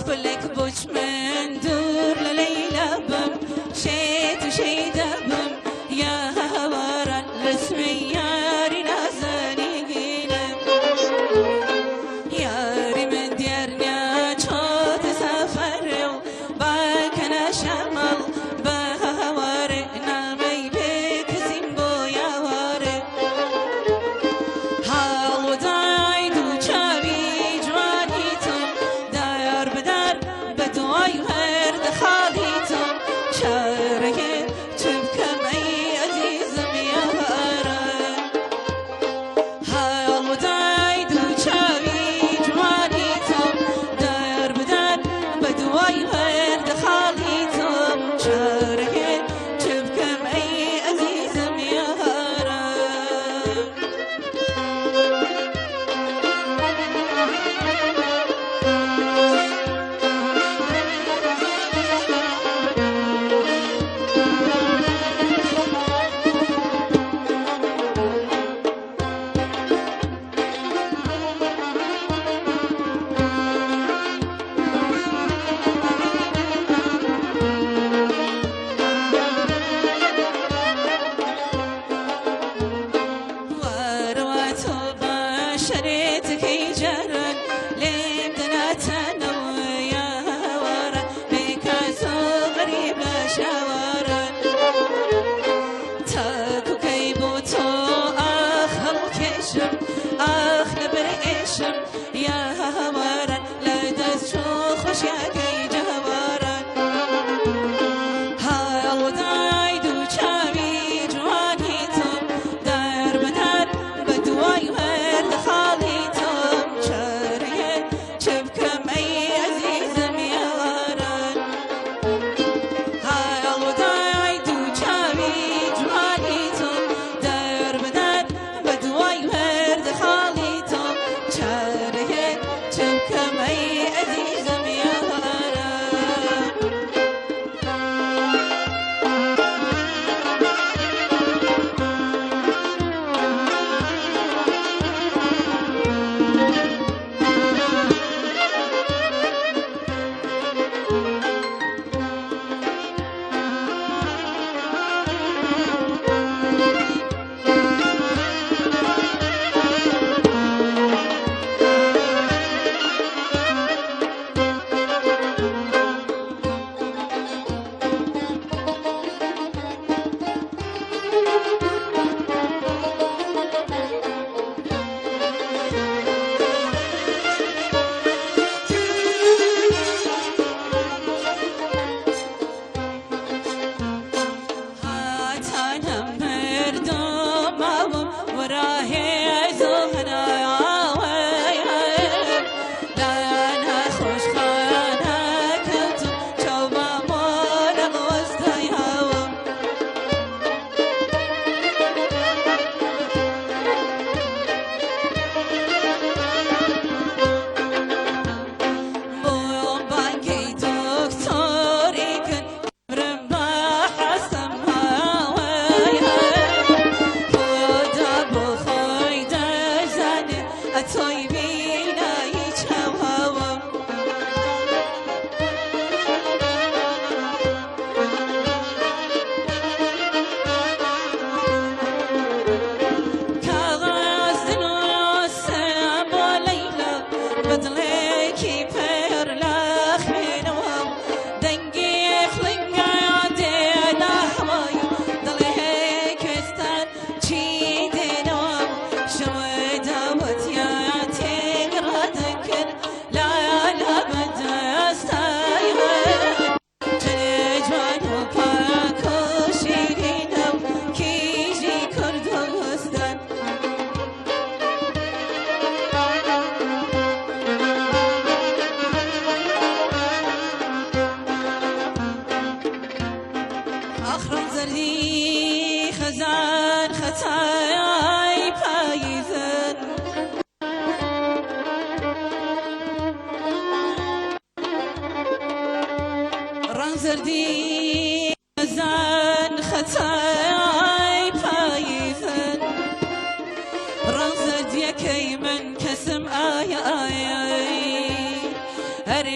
كلك بوش من دور لليلة بم شيت وشيدة بم يا هوارا لسمي ياري نازني قيلم ياري من ديارنا شوت سفر باكنا شمال بهواري نامي بك زنبو يا واري حال وداي دو چاوي جوانيتم دار بدار بدوي هرد خاليتم شارك تبكم اي عزيزم يا هارا حال وداي دو چاوي جوانيتم دار بدار بدوي هرد خاليتم شارك تبكم اي عزيزم يا هارا ورواتو بشريتك يجرن ليه بدناتنا ويا ورا بكاسو غريبة شوارا تاكو كيبوتو اخ الكشم اخ نبرئشم يا ورا لا دسشو خوش يا كي جوارا هاي الوداي دو چاوي جوانيتم دار بدار بدواي ورد خاليتم شاريه شبكم اي عزيزم يا ورا هاي الوداي دو چاوي جوانيتم دار بدار بدواي ورد خاليتم شاريه شبكم اي عزيزم يا ورا هاتانا مردوم وراهي زهنا لا أنا خوش خانا كنت شوما مولا غوستي هوا بوم بانكي دكتوري كن برمبا حسم اتوي بينا يجهم هوا كاغاز دنوس ابو ليلى بدلكي بير لاخ بينهم دنقي خلقا دينا حواي دلهيك استان جيدينهم شوي داوت يا تقردك لا بدا استايها جنجوان وباكو شيرينو كيجي كردستان آخر زردی خزان خطای پاییزن ران زردی خزان خطای پاییزن ران زردی کی من کسم آی آی هر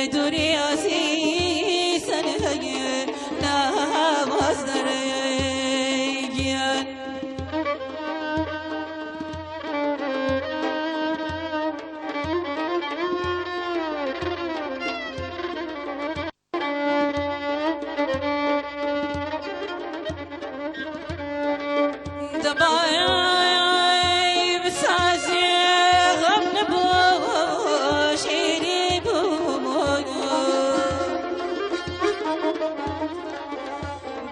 دوری عزیزن هی نواز درگیان دبای بسازی غم نبوش ایری بود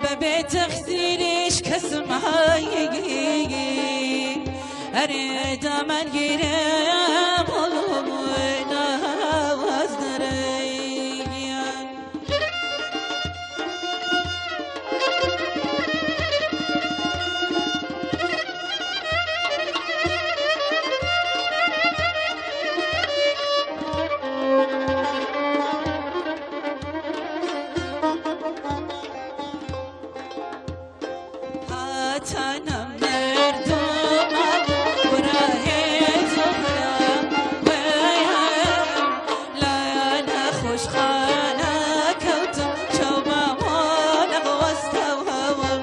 ببی تخزیرش کسم هایی ارید من گیرم نواز درگیان تنم مردم برای زهرم لا نخوش خانه کوتم شوما نغوست هوام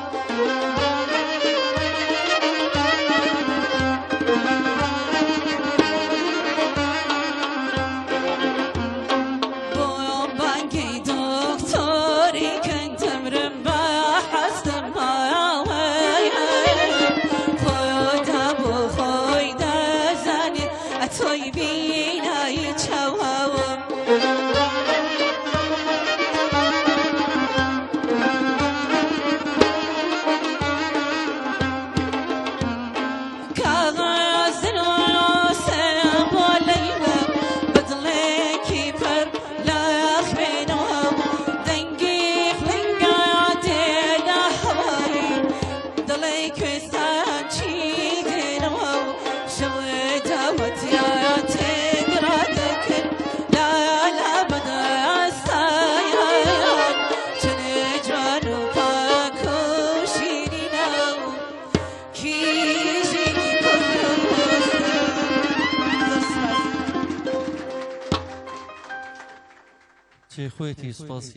بوم بانگی دکتری کنتم رم بحستم توی بینایی چوام کاغذ نوسم بالیمم بدلی کیفر لاخ بینم دنگی خلنگاتی نهوایی دلی کستان چی دینم شوی دعوت یا تقرادك لا لا بدا استايان جنجان وفاكو شيرينا كيجيني كل چه خویتی سپاسی